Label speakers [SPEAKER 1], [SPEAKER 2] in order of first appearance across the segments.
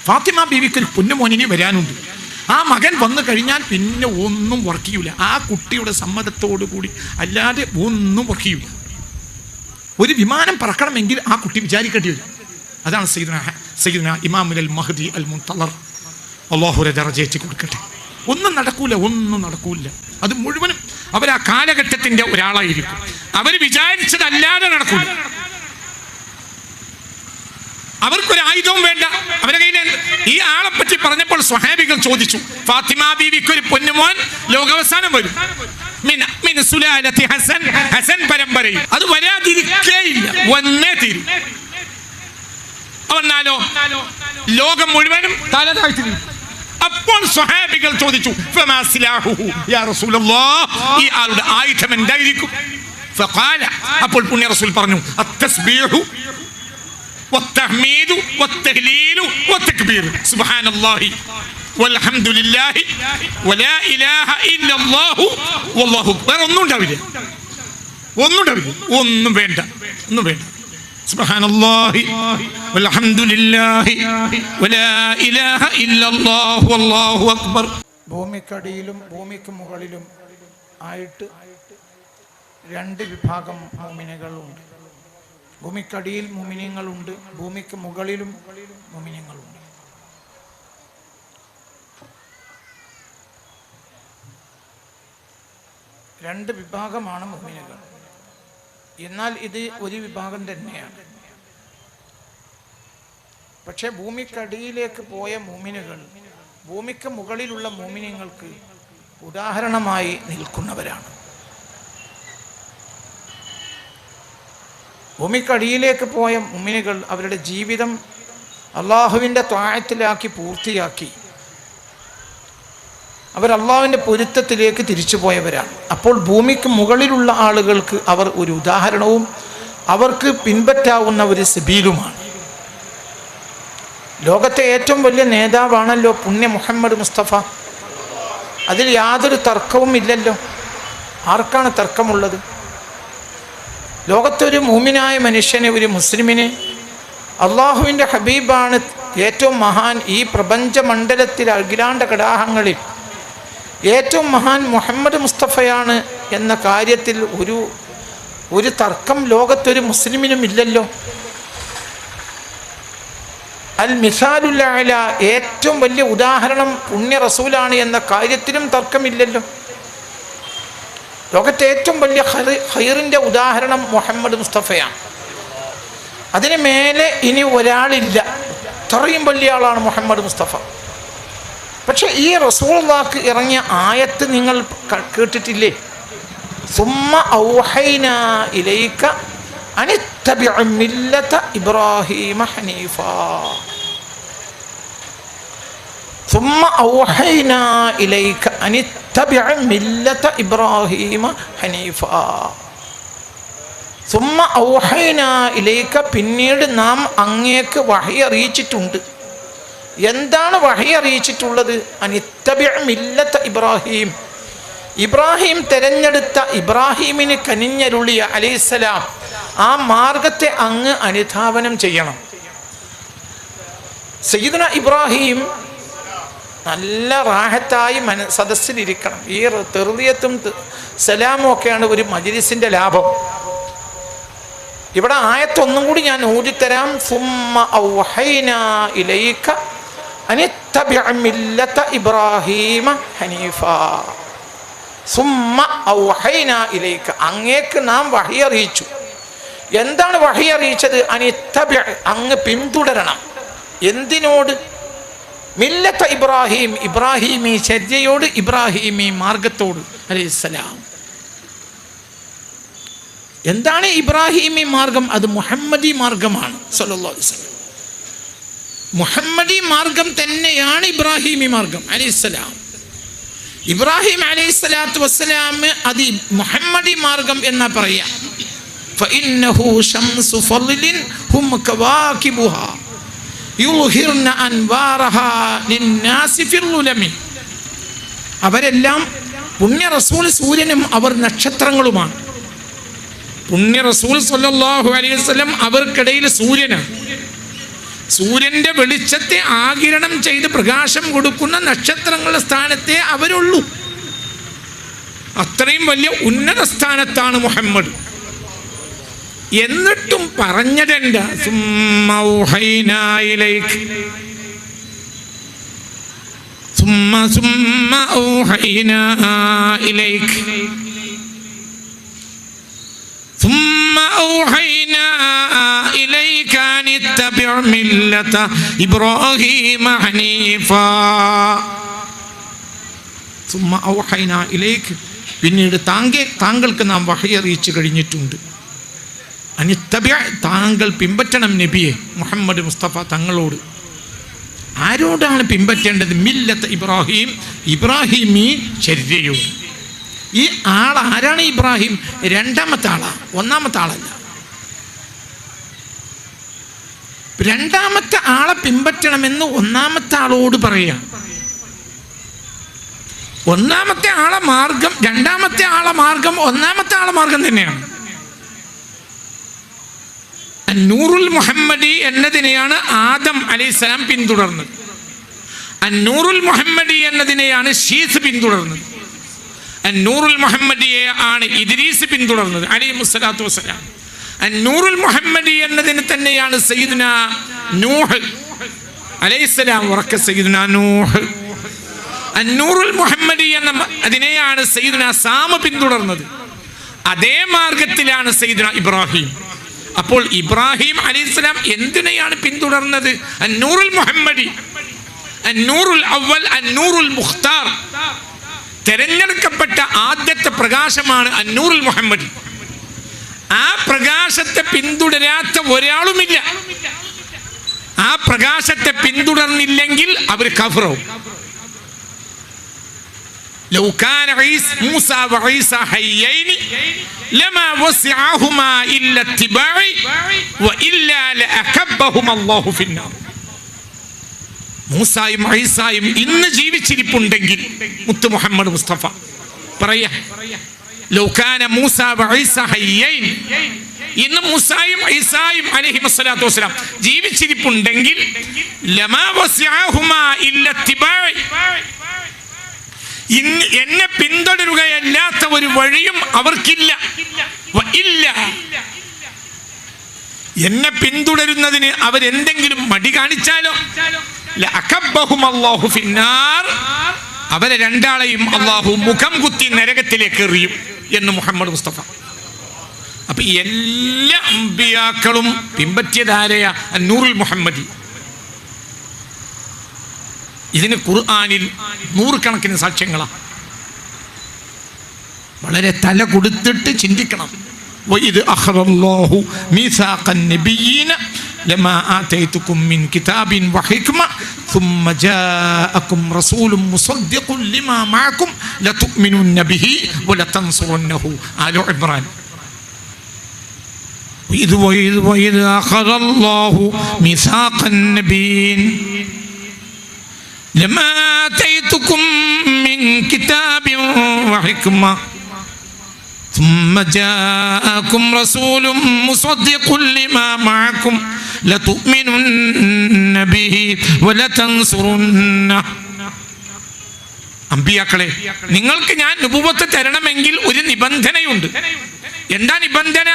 [SPEAKER 1] ഫാത്തിമ ബീവിക്ക് ഒരു പൊന്നുമോനിനി വരാനുണ്ട്. ആ മകൻ വന്നു കഴിഞ്ഞാൽ പിന്നെ ഒന്നും വർക്ക് ചെയ്യൂല. ആ കുട്ടിയുടെ സമ്മതത്തോടു കൂടി അല്ലാതെ ഒന്നും വർക്ക് ചെയ്യൂല. ഒരു വിമാനം പറക്കണമെങ്കിൽ ആ കുട്ടി വിചാരിക്കേണ്ടി വരും. അതാണ് സയ്യിദുനാ ഇമാമുൽ മഹ്ദി അൽ മുൻതളർ, അല്ലാഹു ദറജയേറ്റി കൊടുക്കട്ടെ. ഒന്നും നടക്കൂല. അത് മുഴുവനും അവർ ആ കാലഘട്ടത്തിന്റെ ഒരാളായിരിക്കും. അവർ വിചാരിച്ചതല്ലാതെ നടക്കൂല. അവർക്കൊരു ആയുധവും വേണ്ട. അവരുടെ കയ്യിൽ ഈ ആളെ പറ്റി പറഞ്ഞപ്പോൾ സ്വഹാബികൾ ചോദിച്ചു, ഫാത്തിമ ബീവിക്ക് ഒരു പൊന്നുമോൻ ലോകാവസാനം വരും, ഹസൻ പരമ്പരയിൽ. അത് വരാതിരിക്കേയില്ല, വന്നേ തീരും. വന്നാലോ ലോകം മുഴുവനും തല താഴ്ത്തിരിക്കും. അപ്പോൾ സ്വഹാബികൾ ചോദിച്ചു, ഫമാ സിലാഹുഹു യാ റസൂലല്ലാഹ്, ഈ ആളുടെ ആയുധം എന്തായിരിക്കും? ഫഖാല, അപ്പോൾ പുണ്യ റസൂൽ പറഞ്ഞു, അത്തസ്ബീഹു വത്തഹ്മീദു വത്തഹ്ലീലു വത്തക്ബീർ, സുബ്ഹാനല്ലാഹി വൽഹംദുലില്ലാഹി വലാ ഇലാഹ ഇല്ലല്ലാഹു വല്ലാഹു അക്ബർ. ഒന്നും വേണ്ട. സുബ്ഹാനല്ലാഹി വൽഹംദുലില്ലാഹി വലാ ഇലാഹ ഇല്ലല്ലാഹു വല്ലാഹു അക്ബർ.
[SPEAKER 2] ഭൂമിക്കടിയിലും ഭൂമിക്ക് മുകളിലും ആയിട്ട് രണ്ട് വിഭാഗം മുഅ്മിനുകളുണ്ട്. ഭൂമിക്കടിയിൽ മുഅ്മിനീങ്ങളുണ്ട്, ഭൂമിക്ക് മുകളിലും മുഅ്മിനീങ്ങളുണ്ട്. രണ്ട് വിഭാഗമാണ് മുഅ്മിനുകൾ. എന്നാൽ ഇത് ഒരു വിഭാഗം തന്നെയാണ്. പക്ഷെ ഭൂമിക്കടിയിലേക്ക് പോയ മുഅ്മിനുകൾ ഭൂമിക്ക് മുകളിലുള്ള മുഅ്മിനീങ്ങൾക്ക് ഉദാഹരണമായി നിൽക്കുന്നവരാണ്. ഭൂമിക്കടിയിലേക്ക് പോയ മുഅ്മിനുകൾ അവരുടെ ജീവിതം അള്ളാഹുവിൻ്റെ ത്വാഅത്തിലാക്കി പൂർത്തിയാക്കി അവർ അള്ളാഹുവിൻ്റെ പൊരുത്തത്തിലേക്ക് തിരിച്ചു പോയവരാണ്. അപ്പോൾ ഭൂമിക്ക് മുകളിലുള്ള ആളുകൾക്ക് അവർ ഒരു ഉദാഹരണവും അവർക്ക് പിൻപറ്റാവുന്ന ഒരു സബീലുമാണ്. ലോകത്തെ ഏറ്റവും വലിയ നേതാവാണല്ലോ പുണ്യ മുഹമ്മദ് മുസ്തഫ. അതിൽ യാതൊരു തർക്കവും ഇല്ലല്ലോ. ആർക്കാണ് തർക്കമുള്ളത്? ലോകത്തൊരു മൂമിനായ മനുഷ്യന്, ഒരു മുസ്ലിമിന് അള്ളാഹുവിൻ്റെ ഹബീബാണ് ഏറ്റവും മഹാൻ. ഈ പ്രപഞ്ചമണ്ഡലത്തിൽ അഖിലാണ്ട കടാഹങ്ങളിൽ ഏറ്റവും മഹാൻ മുഹമ്മദ് മുസ്തഫയാണ് എന്ന കാര്യത്തിൽ ഒരു തർക്കം ലോകത്തൊരു മുസ്ലിമിനും ഇല്ലല്ലോ. അൽ മിസാലുൽ അഅല, ഏറ്റവും വലിയ ഉദാഹരണം പുണ്യ റസൂലാണ് എന്ന കാര്യത്തിലും തർക്കമില്ലല്ലോ. ലോകത്തെ ഏറ്റവും വലിയ ഖൈറിൻ്റെ ഉദാഹരണം മുഹമ്മദ് മുസ്തഫയാണ്. അതിന് മേലെ ഇനി ഒരാളില്ല. അത്രയും വലിയ ആളാണ് മുഹമ്മദ് മുസ്തഫ. പക്ഷെ ഈ റസൂലുള്ളാഹിക്ക് ഇറങ്ങിയ ആയത്ത് നിങ്ങൾ കേട്ടിട്ടില്ലേ? സുമ്മ ഔഹൈനാ ഇലൈക അനിത്തബിഉ മില്ലത ഇബ്രാഹീമ ഹനീഫാ. സുമ്മ ഔഹൈനാ ഇലൈക അനിത്തബിഉ മില്ലത ഇബ്രാഹീമ ഹനീഫാ. സുമ്മ ഔഹൈനാ ഇലൈക, പിന്നീട് നാം അങ്ങേക്ക് വഹി അറിയിച്ചിട്ടുണ്ട്. എന്താണ് വഹി അറിയിച്ചിട്ടുള്ളത്? അനിത്തബിഉ മില്ലത ഇബ്രാഹീം, ഇബ്രാഹിം തെരഞ്ഞെടുത്ത, ഇബ്രാഹീമിന് കനിഞ്ഞരുളിയ അലൈഹിസ്സലാം ആ മാർഗത്തെ അങ്ങ് അനുധാവനം ചെയ്യണം. സയ്യിദുന ഇബ്രാഹിം നല്ല റാഹത്തായി സദസ്സിലിരിക്കണം. ഈ തെർദിയത്തും സലാമും ഒക്കെയാണ് ഒരു മജ്ലിസിൻ്റെ ലാഭം. ഇവിടെ ആയത്തൊന്നും കൂടി ഞാൻ ഊതിത്തരാം. സുമ്മ ഔഹൈനാ ഇലൈക അനിത്തബിഉ മില്ലത ഇബ്രാഹീമ ഹനീഫാ. സുമ്മ ഔഹൈനാ ഇലൈക, അങ്ങേക്ക് നാം വഹി അറിയിച്ചു. എന്താണ് വഹി അറിയിച്ചത്? അനിത്തബിഉ, അങ്ങ് പിന്തുടരണം. എന്തിനോട്? മില്ലത ഇബ്രാഹീം, ഇബ്രാഹീമി ചര്യയോട്, ഇബ്രാഹീമി മാർഗത്തോട് അലൈഹിസ്സലാം. എന്താണ് ഇബ്രാഹീമി മാർഗം? അത് മുഹമ്മദി മാർഗമാണ് സല്ലല്ലാഹു അലൈഹി വസല്ലം. മുഹമ്മദി മാർഗം തന്നെയാണ് ഇബ്രാഹീമി മാർഗം അലൈഹിസ്സലാം. ഇബ്രാഹിം അലൈഹിസ്സലാത്തു വസ്സലാം അത് മുഹമ്മദി മാർഗം എന്നാ പറയാ. ഫഇന്നഹു ശംസു ഫളിൻ ഹും കവാകിബുഹാ യുൽഹിർന അൻവാറഹാ ലിന്നാസി ഫിൽ ഉലമി. അവരെല്ലാം പുണ്യ റസൂൽ സൂര്യനും അവർ നക്ഷത്രങ്ങളുമാണ്. പുണ്യ റസൂൽ സല്ലല്ലാഹു അലൈഹി വസല്ലം അവർക്കിടയിൽ സൂര്യനാണ്.
[SPEAKER 1] സൂര്യന്റെ വെളിച്ചത്തെ ആഗിരണം ചെയ്ത് പ്രകാശം കൊടുക്കുന്ന നക്ഷത്രങ്ങളുടെ സ്ഥാനത്തെ അവരുള്ളൂ. അത്രയും വലിയ ഉന്നത സ്ഥാനത്താണ് മുഹമ്മദ്. എന്നിട്ടും പറഞ്ഞതെന്താ? സുമ്മ ഔഹൈനാ ഇലൈക്, സുമ്മ ഔഹൈനാ ഇലൈക്, ثم أوحينا إليك أن اتبع ملة إبراهيم حنيفا. ثم أوحينا إليك, പിന്നീട് താങ്കൾക്ക് നാം വഹി അറിയിച്ചു കഴിഞ്ഞിട്ടുണ്ട്. അനിത്തബിഅ, താങ്കൾ പിൻപറ്റണം നബിയെ മുഹമ്മദ് മുസ്തഫ തങ്ങളോട്. ആരോടാണ് പിൻപറ്റേണ്ടത്? മില്ലത്ത് ഇബ്രാഹിം, ഇബ്രാഹിമി ശരീരയോട്. ഈ ആൾ ആരാണ്? ഇബ്രാഹിം രണ്ടാമത്തെ ആളാണ്, ഒന്നാമത്തെ ആളല്ല. രണ്ടാമത്തെ ആളെ പിൻപറ്റണമെന്ന് ഒന്നാമത്തെ ആളോട് പറയാം. ഒന്നാമത്തെ ആളെ മാർഗം, രണ്ടാമത്തെ ആളെ മാർഗം ഒന്നാമത്തെ ആളെ മാർഗം തന്നെയാണ്. അന്നൂറുൽ മുഹമ്മദി എന്നതിനെയാണ് ആദം അലൈഹിസ്സലാം പിന്തുടർന്നത്. അന്നൂറുൽ മുഹമ്മദി എന്നതിനെയാണ് ശീസ് പിന്തുടർന്നത്. അന്നൂറുൽ മുഹമ്മദിയെ ആണ് ഇദ്രീസ് പിന്തുടർന്നത് അലൈഹിസ്സലാത്തു വസ്സലാം. അന്നൂറുൽ മുഹമ്മദി എന്നതിന് തന്നെയാണ് സയ്യിദുനാ നൂഹ് അലൈഹിസ്സലാം. ഉറക്ക സയ്യിദുനാ നൂഹ്. അന്നൂറുൽ മുഹമ്മദി എന്ന അതിനെയാണ് സയ്യിദുനാ സാമ പിന്തുടർന്നത്. അതേ മാർഗത്തിലാണ് സയ്യിദുനാ ഇബ്രാഹിം. അപ്പോൾ ഇബ്രാഹിം അലൈഹിസ്സലാം എന്തിനെയാണ് പിന്തുടർന്നത്? അന്നൂറുൽ മുഹമ്മദി, അന്നൂറുൽ അവൽ, അന്നൂറുൽ മുഖ്താർ. തെരഞ്ഞെടുക്കപ്പെട്ട ആദ്യത്തെ പ്രകാശമാണ് അന്നൂറുൽ മുഹമ്മദി. ആ പ്രകാശത്തെ പിന്തുടരാത്ത ഒരാളുമില്ല. ആ പ്രകാശത്തെ പിന്തുടർന്നില്ലെങ്കിൽ അവർ കഫറാവും. ലൗ കാന മൂസ വഈസ ഹയ്യൈൻ ലമാ വസിഅഹുമാ ഇല്ല ഇത്തിബാഇ വഇല്ലാ ലഅകബ്ബഹും അല്ലാഹു ഫിന്നാർ. മൂസായും ഈസായും ഇന്ന് ജീവിച്ചിരിപ്പുണ്ടെങ്കിൽ മുത്ത് മുഹമ്മദ് മുസ്തഫ പറയാ, ലൗ കാന മൂസ വഈസ ഹയ്യൈൻ, ഇന്ന് മൂസായും ഈസായും അലൈഹിസ്സലാത്തു വസ്സലാം ജീവിച്ചിരിപ്പുണ്ടെങ്കിൽ ലമാ വസിഅഹുമാ ഇല്ല ഇത്തിബാഇ, എന്നെ പിന്തുടരുകയല്ലാത്ത ഒരു വഴിയും അവർക്കില്ല. എന്നെ പിന്തുടരുന്നതിന് അവരെന്തെങ്കിലും മടി കാണിച്ചാലോ ലഅകബ്ബഹുമല്ലാഹു ഫിന്നാർ, അവരെ രണ്ടാളെയും അള്ളാഹു മുഖം കുത്തി നരകത്തിലേക്ക് എറിയും എന്ന് മുഹമ്മദ് മുസ്തഫ. അപ്പൊ എല്ലാ അമ്പിയാക്കളും പിൻപറ്റിയതാരെയാ? അന്നൂറുൽ മുഹമ്മദി. ഇതിന് ഖുർആനിൽ നൂറുകണക്കിന് സാക്ഷ്യങ്ങളാണ്. വളരെ തല കൊടുത്തിട്ട് ചിന്തിക്കണം. وَإِذْ أَخَذَ اللَّهُ مِيثَاقَ النَّبِيِّينَ لَمَا آتَيْتُكُم مِّن كِتَابٍ وَحِكْمَةٍ ثُمَّ جَاءَكُمْ رَسُولٌ مُصَدِّقٌ لِمَا مَعَكُمْ لَتُؤْمِنُنَّ بِهِ وَلَتَنصُرُنَّهُ. آل عمران. وَإِذْ أَخَذَ اللَّهُ مِيثَاقَ النَّبِيِّينَ لما آتيتكم من كتاب وحكمة ثم جاءكم رسول مصدق لما معكم لتؤمنن به ولتنصرنه. അമ്പിയാക്കളെ, നിങ്ങൾക്ക് ഞാൻ നുബുവത്ത് തരണമെങ്കിൽ ഒരു നിബന്ധനയുണ്ട്. എന്താ നിബന്ധന?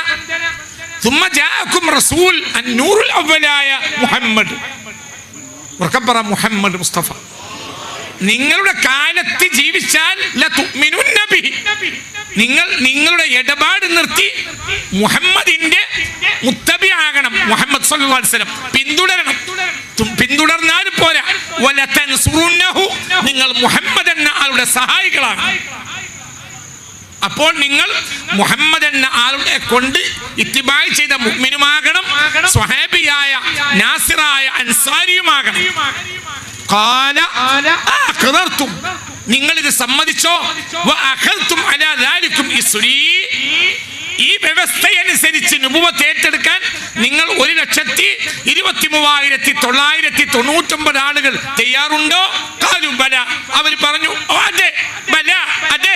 [SPEAKER 1] ثم جاءكم رسول النور الأولായ മുഹമ്മദ്. ഉറക്കപ്പറ മുഹമ്മദ് മുസ്തഫ. നിങ്ങളുടെ കാലത്ത് ജീവിച്ചാൽ ലതുഅ്മിനുന്ന ബിഹി, നിങ്ങൾ നിങ്ങളുടെ ഇടപാട് നിർത്തി മുഹമ്മദിന്റെ മുത്തബിആകണം. മുഹമ്മദ് സല്ലല്ലാഹു അലൈഹി വസല്ലം പിന്തുടരണം. പിന്തുടർന്നാൽ പോരാ, വലതൻസുറുന്നഹു, നിങ്ങൾ മുഹമ്മദ് എന്ന ആളുടെ സഹായികളാണ്. അപ്പോൾ നിങ്ങൾ മുഹമ്മദ് എന്ന ആളുടെ കൊണ്ട് ഇത്തിബായ് ചെയ്ത മുഅ്മിനുമാകണം, സ്വഹാബിയായ നാസിറായ അൻസാരിയുമാകണം. ഖാല അഖറർതും, നിങ്ങൾ ഇത് സമ്മതിച്ചോ? വഅഖൽതും അലാ ദാലികും ഇസ്രി, ഈ വ്യവസ്ഥയനുസരിച്ച് നുബുവത്ത് ഏറ്റെടുക്കാൻ നിങ്ങൾ 1,23,999 ആളുകൾ തയ്യാറുണ്ടോ? ഖാലു ബല, അവർ പറഞ്ഞു അതെ, ബല, അതെ.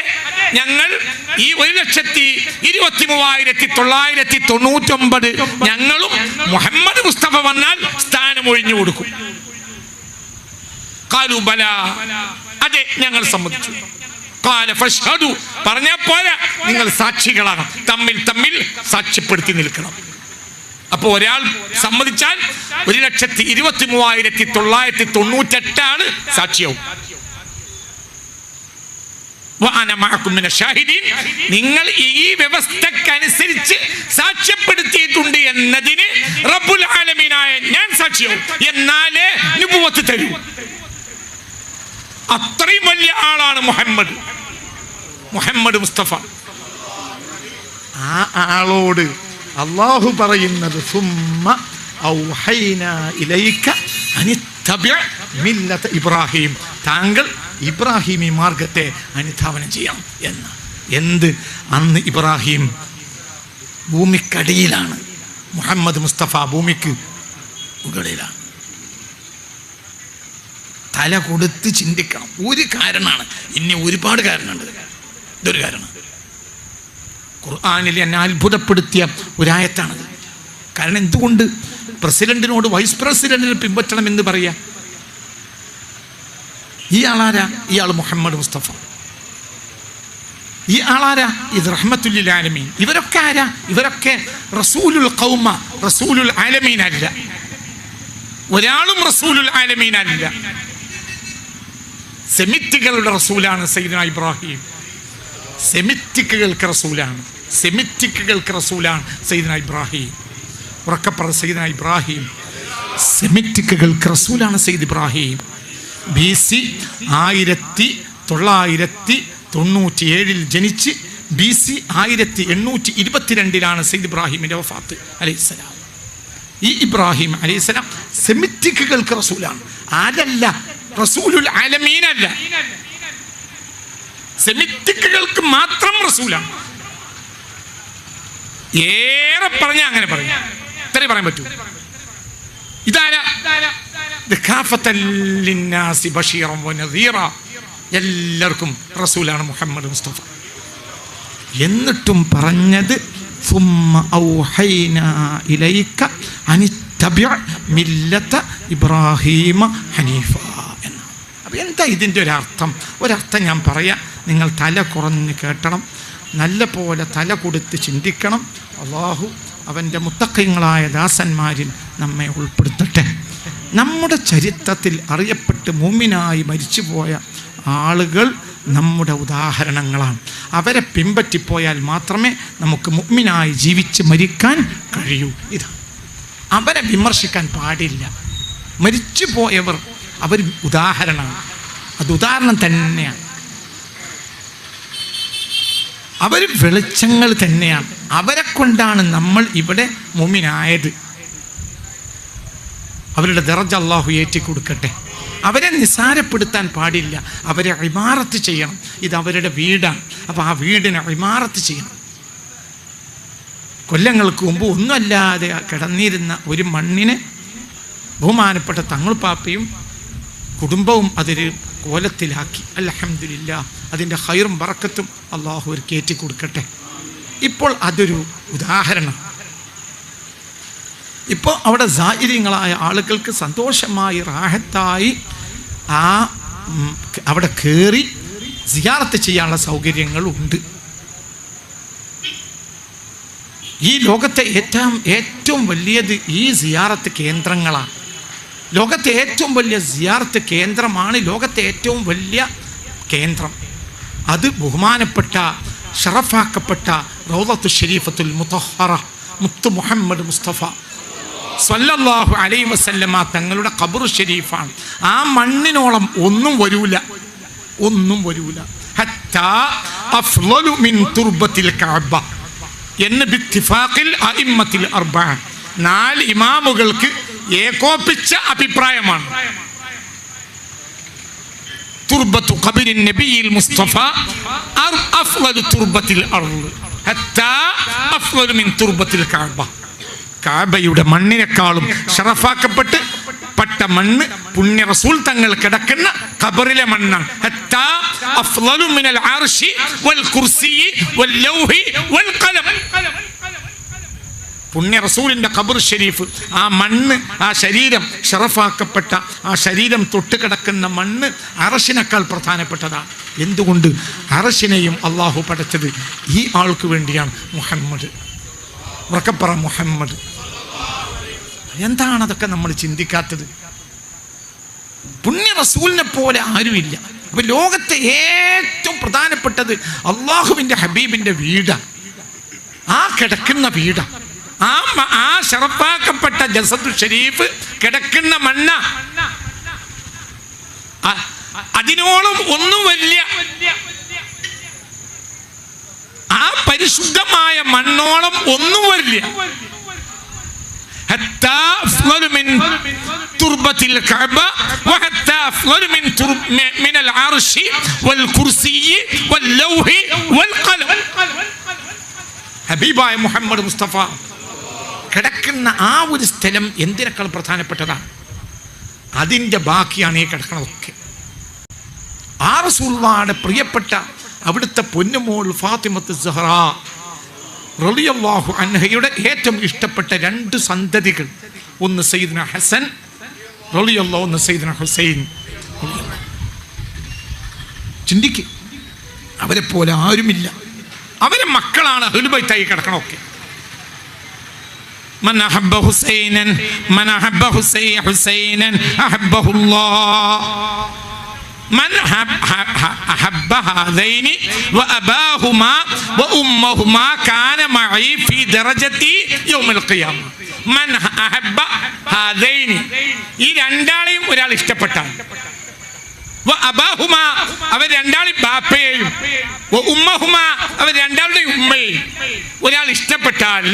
[SPEAKER 1] ഞങ്ങൾ ഈ 1,23,999 ഞങ്ങളും മുഹമ്മദ് മുസ്തഫ വന്നാൽ സ്ഥാനം ഒഴിഞ്ഞു കൊടുക്കും. ഖാലു ബല, അതെ ഞങ്ങൾ സമ്മതിച്ചു. ഖാല ഫശ്ഹദു, പറഞ്ഞാൽ പോരാ, നിങ്ങൾ സാക്ഷികളാണ്, തമ്മിൽ സാക്ഷ്യപ്പെടുത്തി നിൽക്കണം. അപ്പോൾ ഒരാൾ സമ്മതിച്ചാൽ 1,23,998 സാക്ഷിയാവും. നിങ്ങൾ ഈ വ്യവസ്ഥക്കനുസരിച്ച് സാക്ഷ്യപ്പെടുത്തിയിട്ടുണ്ട് എന്നതിന് റബ്ബുൽ ആലമീനായ ഞാൻ സാക്ഷിയാവും. എന്നാലേ നുബുവത്ത് തരൂ. അത്രയും വലിയ ആളാണ് മുഹമ്മദ് മുസ്തഫ. ആ ആളോട് അല്ലാഹു പറയുന്നത് സുമ്മ ഔഹൈനാ ഇലൈക അനിത്തബിഅ മില്ലത ഇബ്രാഹിം, താങ്കൾ ഇബ്രാഹിമി മാർഗത്തെ അനുധാവനം ചെയ്യാം എന്ന്. എന്ത്? അന്ന് ഇബ്രാഹിം ഭൂമിക്കടിയിലാണ്, മുഹമ്മദ് മുസ്തഫ ഭൂമിക്ക് മുകളിലാണ്. തല കൊടുത്ത് ചിന്തിക്കണം. ഒരു കാരണമാണ്, ഇനി ഒരുപാട് കാരണമുണ്ട്. ഇതൊരു കാരണം. ഖുർആനിൽ എന്നെ അത്ഭുതപ്പെടുത്തിയ ഒരായത്താണത്. കാരണം എന്തുകൊണ്ട് പ്രസിഡന്റിനോട് വൈസ് പ്രസിഡന്റിനെ പിൻപറ്റണം എന്ന് പറയാ? ഈ ആളാരാ? ഇയാൾ മുഹമ്മദ് മുസ്തഫ. ഈ ആളാരാ? ഇത് റഹ്മത്തുൽ ആലമീൻ. ഇവരൊക്കെ ആരാ? ഇവരൊക്കെ റസൂലുൽ ഖൗമ, റസൂലുൽ ആലമീൻ അല്ല. ഒരാളും റസൂലുൽ ആലമീൻ അല്ല. സെമിറ്റുകളുടെ റസൂലാണ് സയ്യിദുനാ ഇബ്രാഹിം. സെമിറ്റിക്കുകൾക്ക് റസൂലാണ് സയ്യിദുനാ ഇബ്രാഹിം. ഉറക്കപ്പറ സയ്യിദുനാ ഇബ്രാഹിം സെമിറ്റിക്കുകൾക്ക് റസൂലാണ്. സയ്യിദ് ഇബ്രാഹിം BC 1997 ജനിച്ച് BC 1822 സയ്യിദ് ഇബ്രാഹിമിന്റെ വഫാത്ത് അലൈഹിസ്സലാം. ഈ ഇബ്രാഹിം അലൈഹിസ്സലാം സെമിറ്റിക്കുകൾക്ക് റസൂലാണ്. ആരല്ല? റസൂലുൽ ആലമീൻ അല്ല, സെമിറ്റിക്കുകൾക്ക് മാത്രം റസൂലാണ്. ഏറെ പറഞ്ഞ അങ്ങനെ പറയും, ഇത്രേ പറയാൻ പറ്റൂ. ഇതാരാ? എല്ലാവർക്കും റസൂലാണ് മുഹമ്മദ് മുസ്തഫ. എന്നിട്ടും പറഞ്ഞത് ഇബ്രാഹിമ ഹനീഫ എന്നാണ്. അപ്പം എന്താ ഇതിൻ്റെ ഒരർത്ഥം? ഒരർത്ഥം ഞാൻ പറയാം, നിങ്ങൾ തല കുറഞ്ഞ് കേട്ടണം, നല്ല പോലെ തല കൊടുത്ത് ചിന്തിക്കണം. അല്ലാഹു അവൻ്റെ മുത്തഖീങ്ങളായ ദാസന്മാരിൽ നമ്മെ ഉൾപ്പെടുത്തട്ടെ. നമ്മുടെ ചരിത്രത്തിൽ അറിയപ്പെട്ട് മുഅ്മിനായി മരിച്ചുപോയ ആളുകൾ നമ്മുടെ ഉദാഹരണങ്ങളാണ്. അവരെ പിൻപറ്റിപ്പോയാൽ മാത്രമേ നമുക്ക് മുഅ്മിനായി ജീവിച്ച് മരിക്കാൻ കഴിയൂ. ഇതാ, അവരെ വിമർശിക്കാൻ പാടില്ല. മരിച്ചു പോയവർ അവർ ഉദാഹരണമാണ്. അത് ഉദാഹരണം തന്നെയാണ്. അവർ വെളിച്ചങ്ങൾ തന്നെയാണ്. അവരെ കൊണ്ടാണ് നമ്മൾ ഇവിടെ മുഅ്മിനായത്. അവരുടെ ദറജ അല്ലാഹു ഏറ്റി കൊടുക്കട്ടെ. അവരെ നിസാരപ്പെടുത്താൻ പാടില്ല. അവരെ ഇമാറത്ത് ചെയ്യണം. ഇത് അവരുടെ വീടാണ്. അപ്പോൾ ആ വീടിനെ ഇമാറത്ത് ചെയ്യണം. കൊല്ലങ്ങൾക്ക് മുമ്പ് ഒന്നുമല്ലാതെ കിടന്നിരുന്ന ഒരു മണ്ണിനെ ബഹുമാനപ്പെട്ട തങ്ങളുപ്പാപ്പയും കുടുംബവും അതൊരു കോലത്തിലാക്കി. അൽഹംദുലില്ലാഹ്, അതിൻ്റെ ഖൈറും ബറക്കത്തും അല്ലാഹു അവർക്ക് ഏറ്റി കൊടുക്കട്ടെ. ഇപ്പോൾ അതൊരു ഉദാഹരണം. ഇപ്പോൾ അവിടെ സായിര്യങ്ങളായ ആളുകൾക്ക് സന്തോഷമായി റാഹത്തായി അവിടെ കയറി സിയാറത്ത് ചെയ്യാനുള്ള സൗകര്യങ്ങളുണ്ട്. ഈ ലോകത്തെ ഏറ്റവും വലിയത് ഈ സിയാറത്ത് കേന്ദ്രങ്ങളാണ്. ലോകത്തെ ഏറ്റവും വലിയ സിയാറത്ത് കേന്ദ്രമാണ് ലോകത്തെ ഏറ്റവും വലിയ കേന്ദ്രം. അത് ബഹുമാനപ്പെട്ട ഷറഫാക്കപ്പെട്ട റൗളത്തു ഷരീഫത്തുൽ മുത്തഹറ മുത്തു മുഹമ്മദ് മുസ്തഫ സ്വല്ലല്ലാഹു അലൈഹി വസല്ലമ തങ്ങളുടെ ഖബർ ഷരീഫാണ്. ആ മണ്ണിനോളം ഒന്നും വരൂല. ഹത്താ അഫ്ളലു മിൻ തുർബത്തിൽ കഅബ എന്ന് ബിത്തിഫാഖിൽ അഇമ്മത്തിൽ അർബഅ, 4 ഇമാമുകൾക്ക് ഏകോപിച്ച അഭിപ്രായമാണ്. തുർബത്തു ഖബറിൻ നബിയിൽ മുസ്തഫ അഫ്ളലു തുർബത്തിൽ അർള് ഹത്താ അഫ്ളലു മിൻ തുർബത്തിൽ കഅബ. കഅബയുടെ മണ്ണിനേക്കാളും ഷറഫാക്കപ്പെട്ട് പട്ട മണ്ണ് പുണ്യ റസൂൽ തങ്ങൾ കിടക്കുന്ന ഖബറിലെ മണ്ണാണ്. ഹത്താ അഫ്ളലു മിനൽ അർശി വൽ കുർസി വൽ ലൗഹി വൽ ഖലം. പുണ്യ റസൂലിന്റെ ഖബർ ഷരീഫ്, ആ മണ്ണ്, ആ ശരീരം, ഷറഫാക്കപ്പെട്ട ആ ശരീരം തൊട്ട് കിടക്കുന്ന മണ്ണ് അർശിനേക്കാൾ പ്രധാനപ്പെട്ടതാണ്. എന്തുകൊണ്ട്? അർശിനെയും അള്ളാഹു പടച്ചത് ഈ ആൾക്ക് വേണ്ടിയാണ്. മുഹമ്മദ്, ഉറക്കപ്പറ മുഹമ്മദ്. എന്താണ് അതൊക്കെ നമ്മൾ ചിന്തിക്കാത്തത്? പുണ്യ റസൂലിനെ പോലെ ആരുമില്ല. അപ്പൊ ലോകത്തെ ഏറ്റവും പ്രധാനപ്പെട്ടത് അള്ളാഹുവിന്റെ ഹബീബിന്റെ വീടാണ്, ആ കിടക്കുന്ന വീടാണ്. ആ ഷറഫാക്കപ്പെട്ട ജസദു ഷരീഫ് കിടക്കുന്ന മണ്ണ, അതിനോളം ഒന്നും വലിയ, ആ പരിശുദ്ധമായ മണ്ണോളം ഒന്നും വലിയ. حتى أفضل من تربة الكعبة وحتى أفضل من العرش والكرسي واللوح والقلم. ഹബീബായ മുഹമ്മദ് മുസ്തഫ കിടക്കുന്ന ആ ഒരു സ്ഥലം എന്തിനേക്കാൾ പ്രധാനപ്പെട്ടതാണ്? അതിൻ്റെ ബാക്കിയാണ് ഈ കിടക്കണതൊക്കെ. ആ റസൂലുള്ളാഹിയുടെ പ്രിയപ്പെട്ട അവിടുത്തെ പൊന്നുമോൾ ഫാത്തിമത്ത് സഹറ റളിയല്ലാഹു അൻഹയുടെ ഏറ്റവും ഇഷ്ടപ്പെട്ട രണ്ട് സന്തതികൾ, ഒന്ന് സയ്യിദ്ന ഹസൻ റളിയല്ലാഹു, ഒന്ന് സയ്യിദ്ന ഹുസൈൻ. ചിന്തിക്ക്, അവരെ പോലെ ആരുമില്ല. അവരെ മക്കളാണ് അഹ്ലുൽ ബൈത്തായി കിടക്കണമൊക്കെ. من أحب حسينا من أحب حسينا أحبه الله من أحب هذين وأباهما وأمهما كان معي في درجتي يوم القيامة. من أحب هذين ഈ രണ്ടാളെയും ഒരാൾ ഇഷ്ടപ്പെട്ടാൽ, അബാഹുമ അവർ രണ്ടാളും ബാപ്പയെയും, ഉമ്മഹുമ അവർ രണ്ടാളുടെയും ഉമ്മയെയും ഒരാൾ ഇഷ്ടപ്പെട്ടാൽ,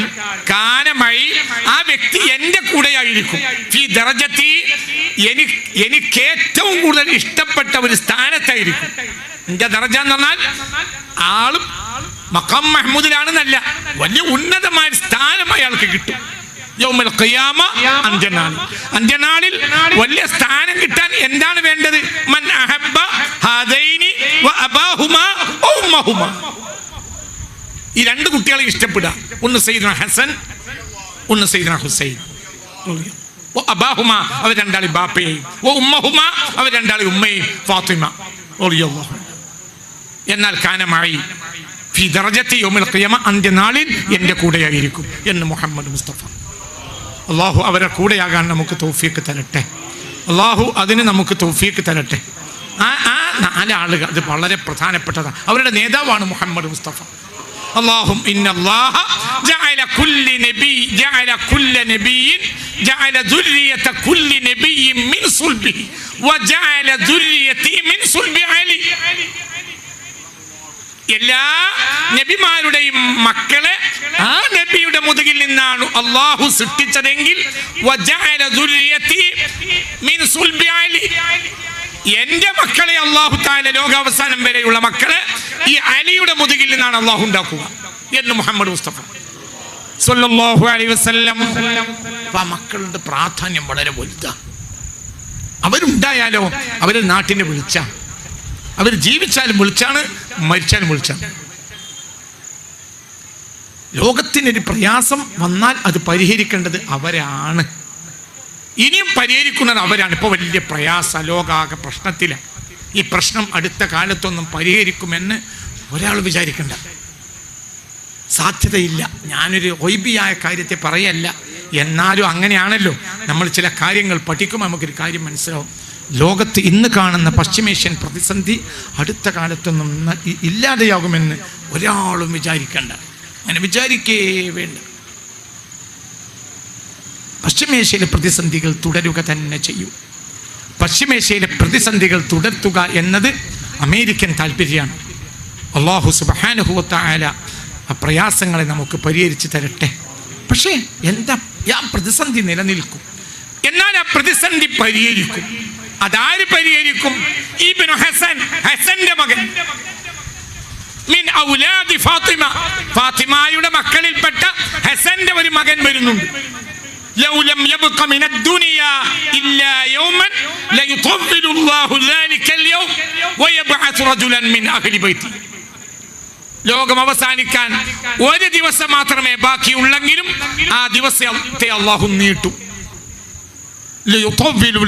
[SPEAKER 1] കാനമായി ആ വ്യക്തി എൻ്റെ കൂടെയായിരിക്കും. ഫീ ദറജത്തി, എനിക്ക് ഏറ്റവും കൂടുതൽ ഇഷ്ടപ്പെട്ട ഒരു സ്ഥാനത്തായിരിക്കും. എൻ്റെ ദറജ എന്ന് പറഞ്ഞാൽ ആളും മഖാം മഹ്മൂദിലാണെന്നല്ല, വലിയ ഉന്നതമായ സ്ഥാനം അയാൾക്ക് കിട്ടും. യൗമൽ ഖിയാമ, അന്ത്യനാളിൽ വലിയ സ്ഥാനം കിട്ടാൻ എന്താണ് വേണ്ടത്? മൻ അഹബ്ബ ഹാദൈനി വഅബാഹുമാ വഉമ്മഹുമാ. ഈ രണ്ട് കുട്ടികളെ ഇഷ്ടപ്പെടുക. ഒന്ന് സയ്യിദ്ന ഹസൻ, ഒന്ന് സയ്യിദ്ന ഹുസൈൻ. വഅബാഹുമാ അവർ രണ്ടാളി ബാപ്പയെയും, വഉമ്മഹുമാ അവർ രണ്ടാളി ഉമ്മയെയും, ഫാത്തിമ റളിയല്ലാഹു. എന്നാൽ കാനമായി ഫീ ദറജത്തി യൗമൽ ഖിയാമ, അന്ത്യനാളിൽ എൻ്റെ കൂടെയായിരിക്കും എന്ന് മുഹമ്മദ് മുസ്തഫ. അള്ളാഹു അവരെ കൂടെയാകാൻ നമുക്ക് തൗഫീഖ് തരട്ടെ. അള്ളാഹു അതിന് നമുക്ക് തൗഫീഖ് തരട്ടെ. ആ നാലാളുകൾ അത് വളരെ പ്രധാനപ്പെട്ടതാണ്. അവരുടെ നേതാവാണ് മുഹമ്മദ് മുസ്തഫ. اللهم إن الله جعل كل نبي جعل كل نبي جعل ذرية كل نبي من صلبه وجعل ذريتي من صلب علي. എല്ലാ നബിമാരുടെയും മക്കളെ ആ നബിയുടെ മുതുകിൽ നിന്നാണ് അള്ളാഹു സൃഷ്ടിച്ചതെങ്കിൽ എന്റെ മക്കളെ അള്ളാഹു തആല ലോകാവസാനം വരെയുള്ള മക്കളെ ഈ അലിയുടെ മുതുകിൽ നിന്നാണ് അള്ളാഹു ഉണ്ടാക്കുക എന്ന് മുഹമ്മദ് മുസ്തഫ സ്വല്ലല്ലാഹു അലൈഹി വസല്ലം. ആ മക്കളുടെ പ്രാധാന്യം വളരെ വലുതാണ്. അവരുണ്ടായാലോ അവര് നാട്ടിനെ വിളിച്ച, അവർ ജീവിച്ചാലും വിളിച്ചാണ്, മരിച്ചാലും വിളിച്ചാണ്. ലോകത്തിനൊരു പ്രയാസം വന്നാൽ അത് പരിഹരിക്കേണ്ടത് അവരാണ്. ഇനിയും പരിഹരിക്കുന്നത് അവരാണ്. ഇപ്പോൾ വലിയ പ്രയാസ, ലോകാകെ പ്രശ്നത്തിലാണ്. ഈ പ്രശ്നം അടുത്ത കാലത്തൊന്നും പരിഹരിക്കുമെന്ന് ഒരാൾ വിചാരിക്കണ്ട, സാധ്യതയില്ല. ഞാനൊരു ഗൈബിയായ കാര്യത്തെ പറയല്ല, എന്നാലും അങ്ങനെയാണല്ലോ. നമ്മൾ ചില കാര്യങ്ങൾ പഠിക്കുമ്പോൾ നമുക്കൊരു കാര്യം മനസ്സിലാവും. ലോകത്ത് ഇന്ന് കാണുന്ന പശ്ചിമേഷ്യൻ പ്രതിസന്ധി അടുത്ത കാലത്തൊന്നും ഇല്ലാതെയാകുമെന്ന് ഒരാളും വിചാരിക്കേണ്ട, അങ്ങനെ വിചാരിക്കേ വേണ്ട. പശ്ചിമേഷ്യയിലെ പ്രതിസന്ധികൾ തുടരുക തന്നെ ചെയ്യും. പശ്ചിമേഷ്യയിലെ പ്രതിസന്ധികൾ തുടർത്തുക എന്നത് അമേരിക്കൻ താല്പര്യമാണ്. അല്ലാഹു സുബ്ഹാനഹു വ തആല ആ പ്രയാസങ്ങളെ നമുക്ക് പരിഹരിച്ച് തരട്ടെ. പക്ഷേ എന്താ, ആ പ്രതിസന്ധി നിലനിൽക്കും, എന്നാൽ ആ പ്രതിസന്ധി പരിഹരിക്കും. അതാര് പരിഹരിക്കും? ഇബ്നു ഹസൻ, ഹസന്റെ മകൻ, മിൻ ഔലാദി ഫാത്തിമ, ഫാത്തിമയുടെ മക്കളിൽപ്പെട്ട ഹസന്റെ ഒരു മകൻ വരുന്നുണ്ട്. ലൗ ലം യബ്ഖ മിന അദ്ദുനിയ ഇല്ലാ യൗമൻ ലയുതവ്വിലു അല്ലാഹു ദാലിക്കൽ യൗം വയബ്അസ് റജുലൻ മിൻ അഹ്ലി ബൈതി. ലോകം അവസാനിക്കാൻ ഒരു ദിവസം മാത്രമേ ബാക്കിയുള്ളെങ്കിലും ആ ദിവസത്തെ അല്ലാഹു നീട്ടും. ലയുതവ്വിലു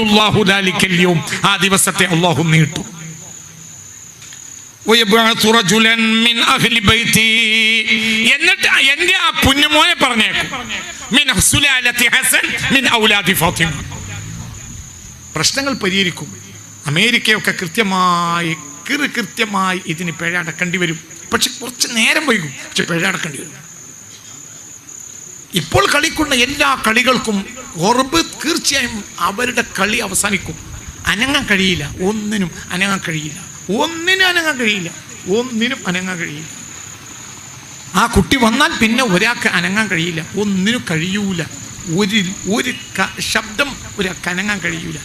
[SPEAKER 1] അല്ലാഹു ദാലിക്കൽ യൗം, ആ ദിവസത്തെ അല്ലാഹു നീട്ടും. എന്നിട്ട് എന്റെ ആ പുന്നുമോനെ പറഞ്ഞേക്കും, മിൻ സുലാലത്തി ഹസൻ മിൻ ഔലാദി ഫാത്തിമ. പ്രശ്നങ്ങൾ പരിഹരിക്കും. അമേരിക്കയൊക്കെ കൃത്യമായി ഇതിന് പിഴ അടക്കേണ്ടി വരും. പക്ഷെ കുറച്ച് നേരം വൈകും, പക്ഷെ പിഴ അടക്കേണ്ടി വരും. ഇപ്പോൾ കളിക്കുന്ന എല്ലാ കളികൾക്കും ഉറപ്പ് തീർച്ചയായും അവരുടെ കളി അവസാനിക്കും. അനങ്ങാൻ കഴിയില്ല, ഒന്നിനും അനങ്ങാൻ കഴിയില്ല. ആ കുട്ടി വന്നാൽ പിന്നെ ഒരാൾക്ക് അനങ്ങാൻ കഴിയില്ല, ഒന്നിനും കഴിയൂല. ഒരു ശബ്ദം ഒരാൾക്ക് അനങ്ങാൻ കഴിയൂല.